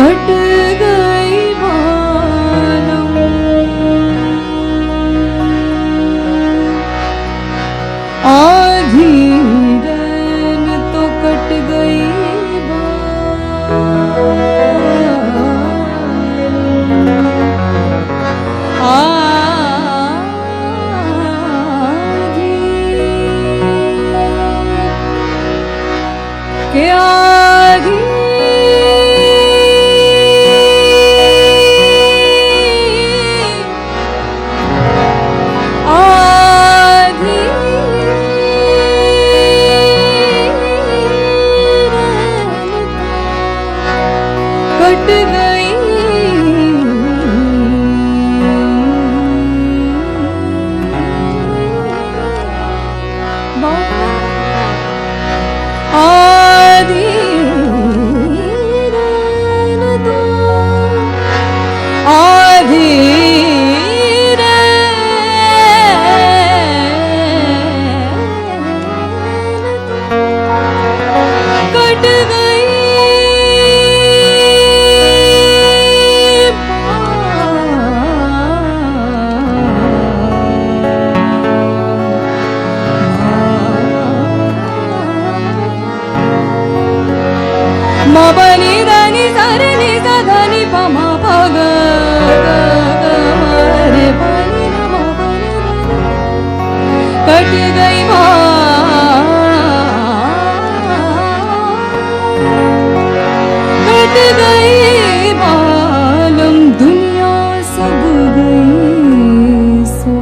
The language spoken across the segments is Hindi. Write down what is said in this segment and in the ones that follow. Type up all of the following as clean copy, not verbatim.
कट गई मालूम आधी रैन तो कट गई आधी के आधी कट गई आधी रैन तो आधी कट गई मा बनी धनी सरे नि सा धनी प मा प ग रे बनी न मा बनी कट गई कट गई मालूम दुनिया सब गई सो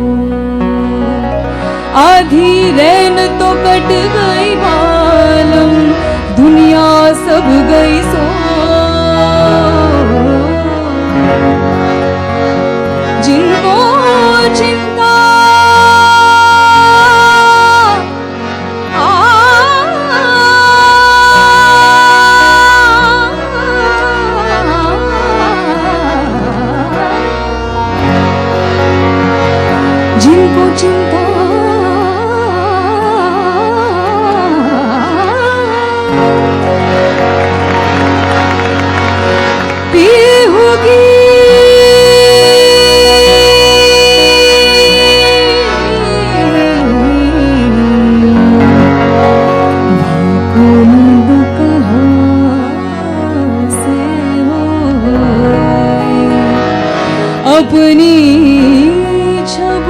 आधी रैन तो कट गई मालूम दुनिया सब गई सो जिनको चिंता जिनको चिंता पी होगी कुंद कहाँ से हो अपनी छब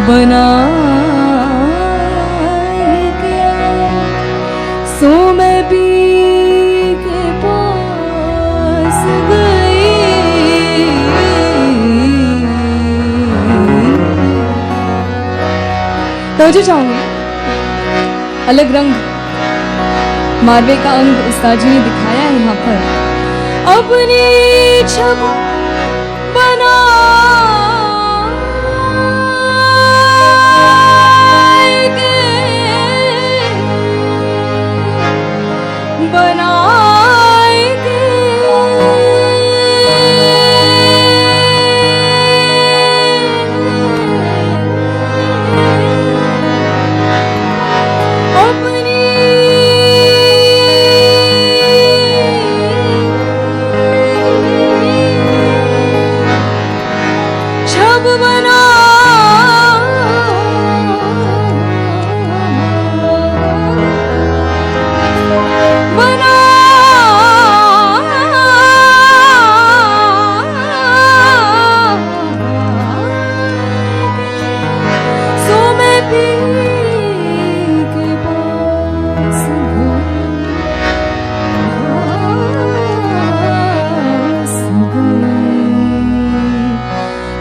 बना सो मैं पी के पास गई तवज्जो चाहूंगी अलग रंग मारवे का अंग उस्ताद जी ने दिखाया है यहाँ पर अपनी छब बना बनाएंगे अपनी छब बना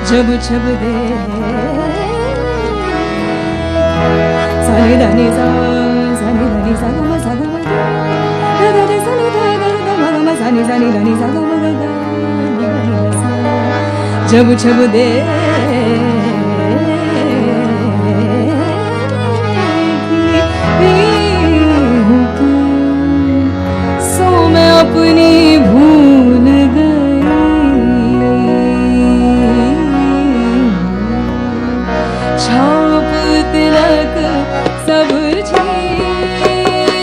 जब छब दे सानी धनी सा सानी धनी सा ग म सा ग म ग रे सानी ध ग ग म ग म सानी सानी धनी सा ग म ग ग जब छब दे सो मैं अपनी भूल छाप तिलक सब छीन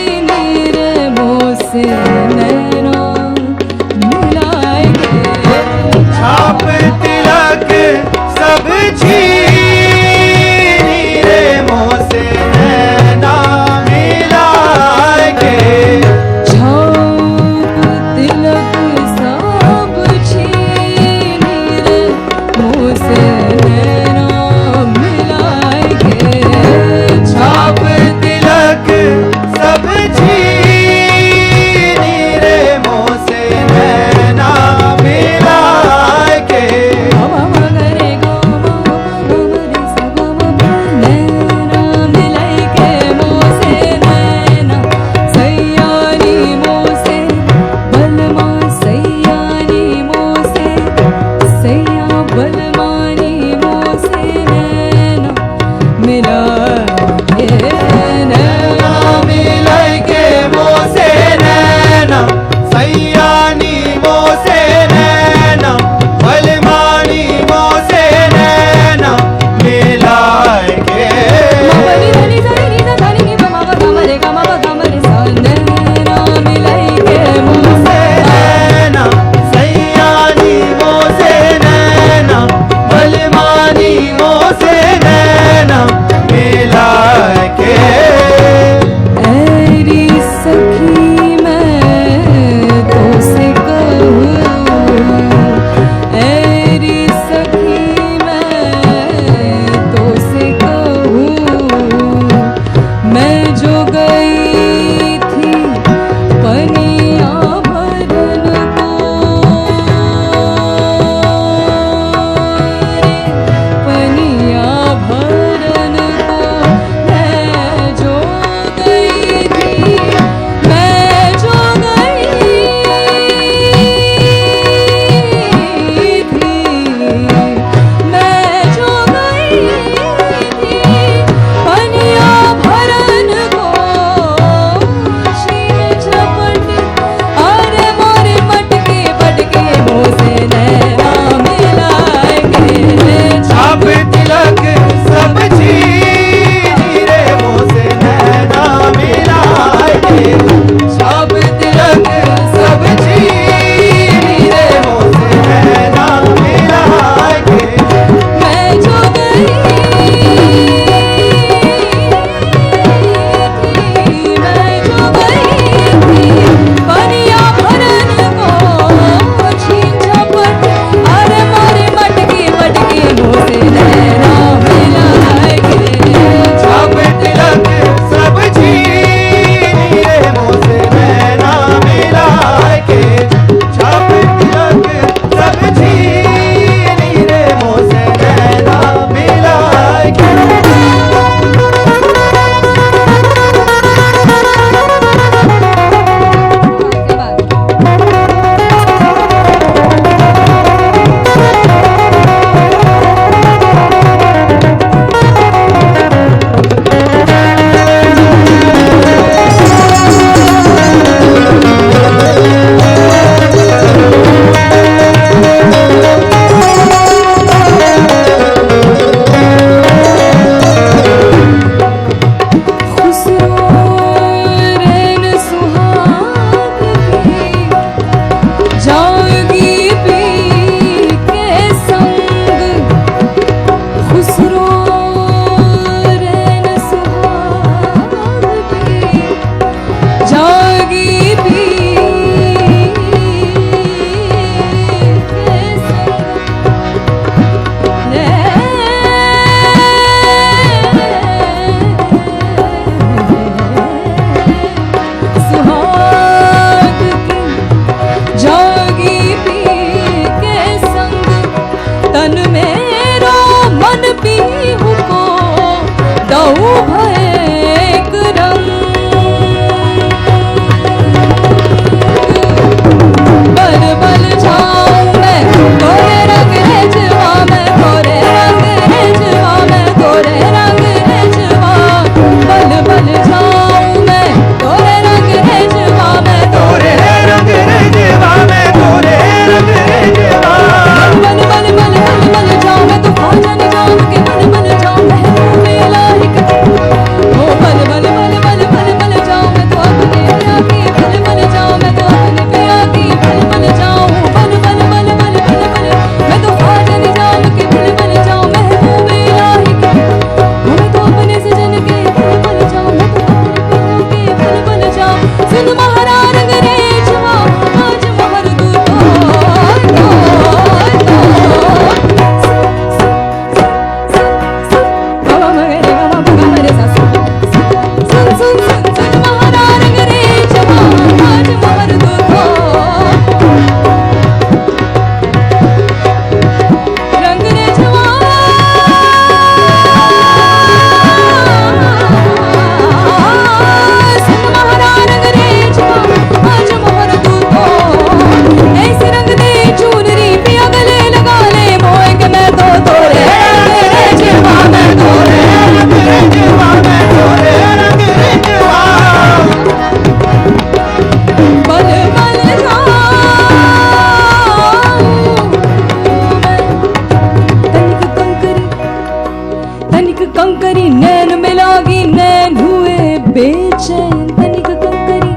नैन तनिक कंकरी,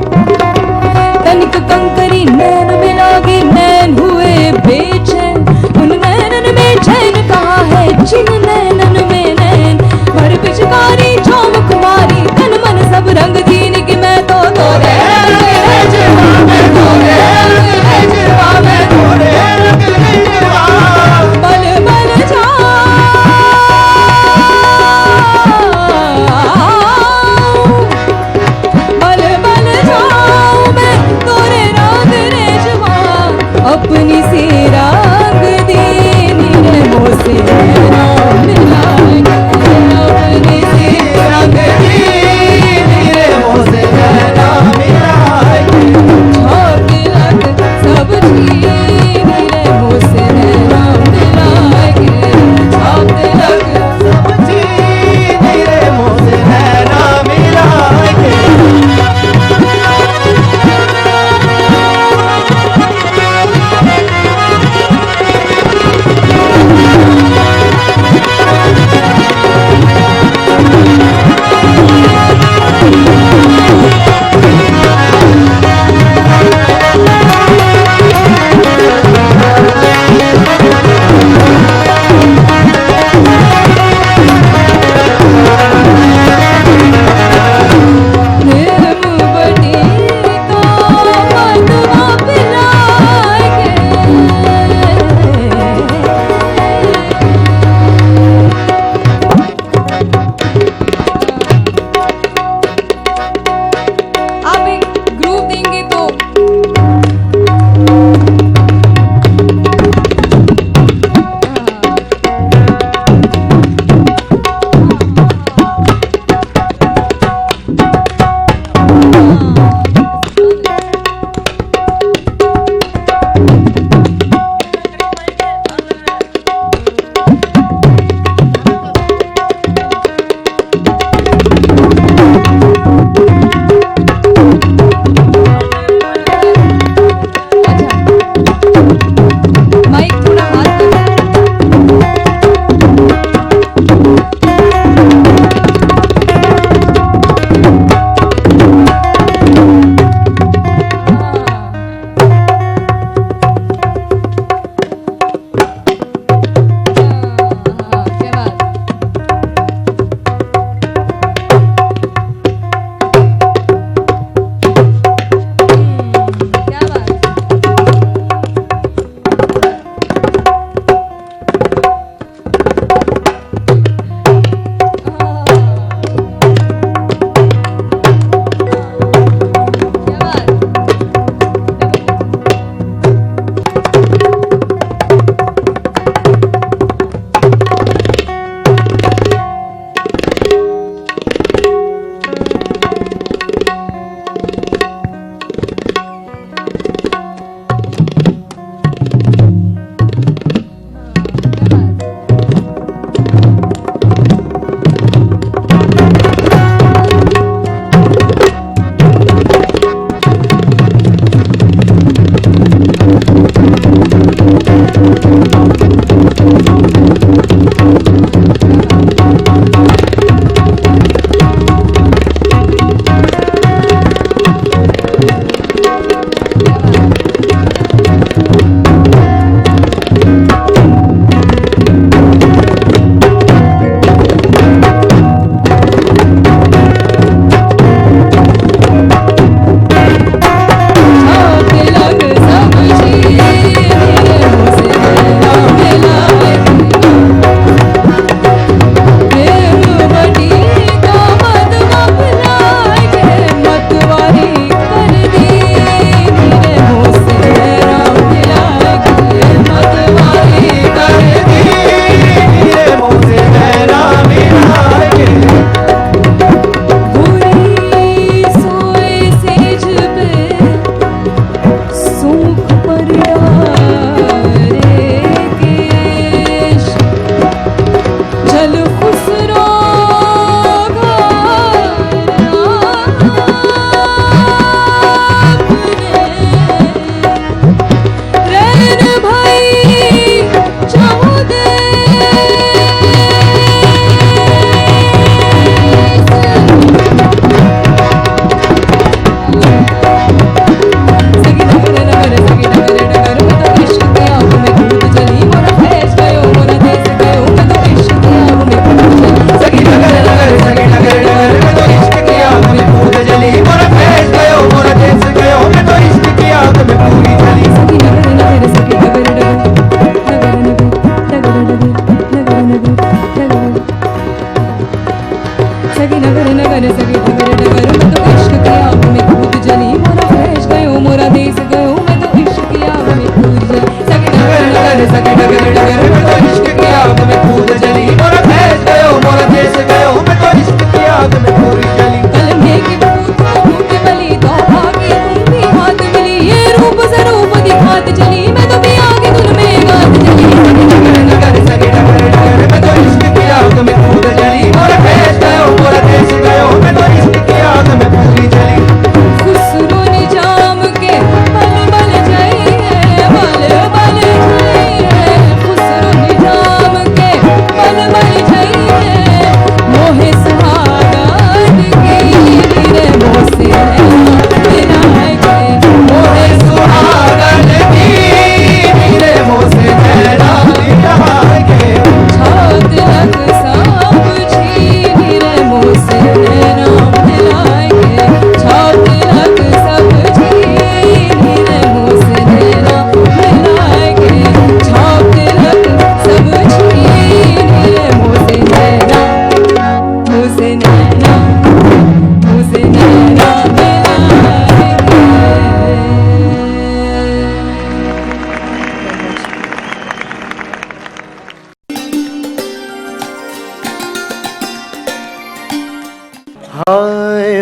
तनिक कंकरी नैन मिलागी नैन हुए बेचैन। उन नैनन में चैन कहाँ है जिन नैनन में नैन। भर पिचकारी झोम कुमारी तन मन सब रंग दीन की मैं तो तोरे रंग है जुआ, मैं तोरे रंग है जुआ, मैं तोरे रंग है जुआ। बल बल जाऊं, बल बल जाऊं मैं तोरे रंग रे जुआ। अपनी सी रंग दीनी है मोसे ना मिला।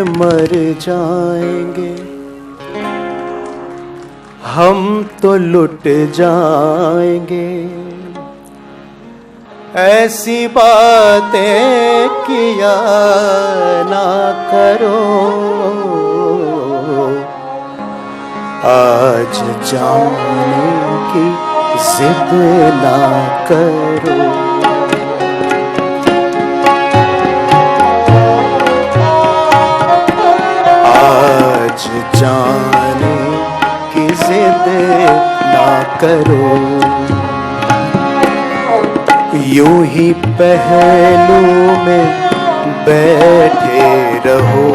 मर जाएंगे, हम तो लुट जाएंगे। ऐसी बातें किया ना करो, आज जाने की जिद ना करो। आज जाने की जिद ना करो। यूं ही पहलू में बैठे रहो,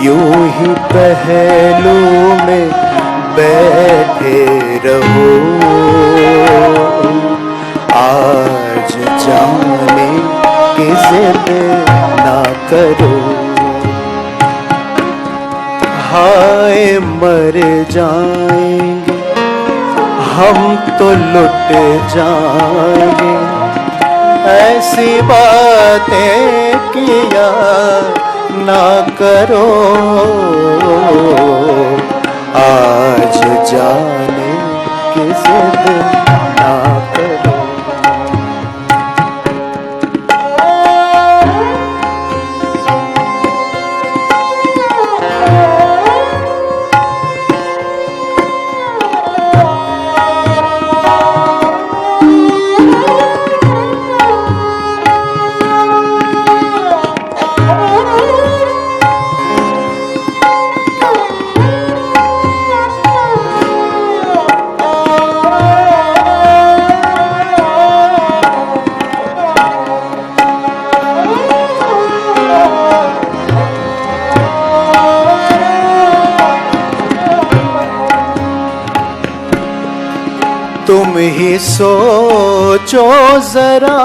यूं ही पहलू में बैठे रहो। आज जाने की जिद ना करो। हाय मर जाएंगे, हम तो लुट जाएंगे। ऐसी बातें किया ना करो, आज जाने की जिद ना करो। तुम ही सोचो जरा,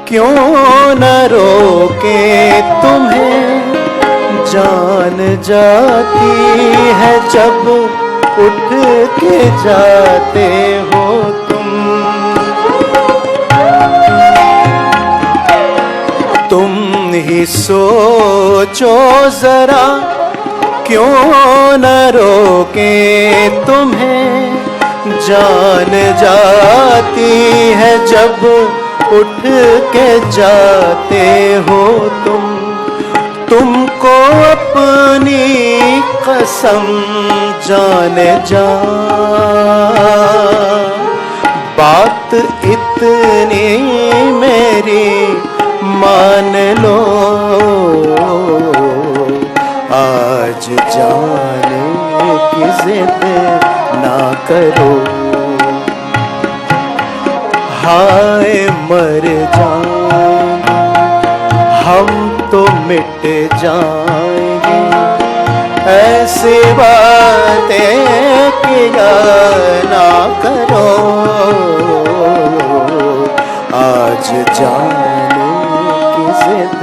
क्यों न रोके तुम्हें। जान जाती है जब उठ के जाते हो तुम ही सोचो जरा, क्यों न रोके तुम्हें। जान जाती है जब उठ के जाते हो तुमको अपनी कसम जाने जा। बात इतनी मेरी मान लो, आज जाने की जिद ना करो। हाय मर जाएंगे, हम तो मिट जाएंगे। ऐसी बातें किया ना करो, आज जाने की जिद